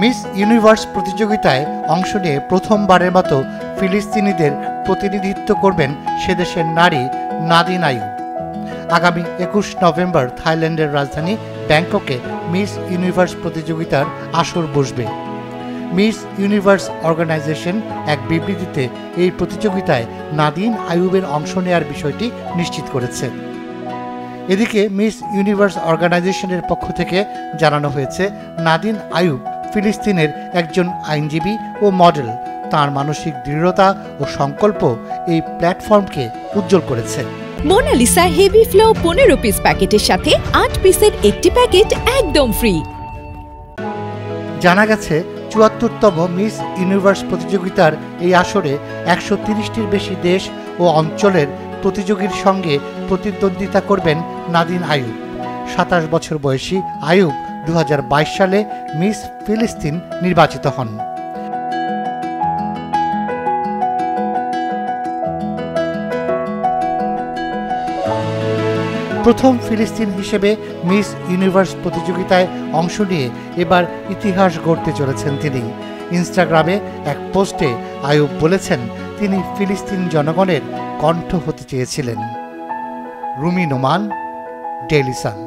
Miss universe প্রতিযোগিতায় অংশ নিয়ে প্রথমবারের মতো ফিলিস্তিনিদের প্রতিনিধিত্ব করবেন সেদেশের নারী নাদিন আইয়ুব। আগামী ২১ নভেম্বর থাইল্যান্ডের রাজধানী ব্যাংককে মিস ইউনিভার্স প্রতিযোগিতার আসর বসবে। মিস ইউনিভার্স অর্গানাইজেশন এক বিবৃতিতে এই প্রতিযোগিতায় নাদিন আইয়ুবের অংশ নেওয়ার বিষয়টি নিশ্চিত করেছে। এদিকে মিস ইউনিভার্স অর্গানাইজেশনের পক্ষ থেকে জানানো হয়েছে, নাদিন আইয়ুব ফিলিস্তিনের একজন আইনজীবী ও মডেল। তার মানসিক দৃঢ়তা ও সংকল্প এই প্ল্যাটফর্মকে উজ্জ্বল করেছে। মোনালিসা হেভি ফ্লো 15 পিস প্যাকেটের সাথে 8 পিসের একটি প্যাকেট একদম ফ্রি। জানা গেছে ৭৪তম মিস ইউনিভার্স প্রতিযোগিতার এই আসরে ১৩০টির বেশি দেশ ও অঞ্চলের প্রতিযোগীর সঙ্গে প্রতিদ্বন্দ্বিতা করবেন নাদিন আইয়ুব। ২৭ বছর বয়সী আইয়ুব ২০২২ সালে মিস ফিলিস্তিন নির্বাচিত হন। প্রথম ফিলিস্তিন হিসেবে মিস ইউনিভার্স প্রতিযোগিতায় অংশ নিয়ে এবার ইতিহাস গড়তে চলেছেন তিনি। ইনস্টাগ্রামে এক পোস্টে আইয়ুব বলেছেন, তিনি ফিলিস্তিন জনগণের কণ্ঠ হতে চেয়েছিলেন। Rumi Noman, Daily Sun.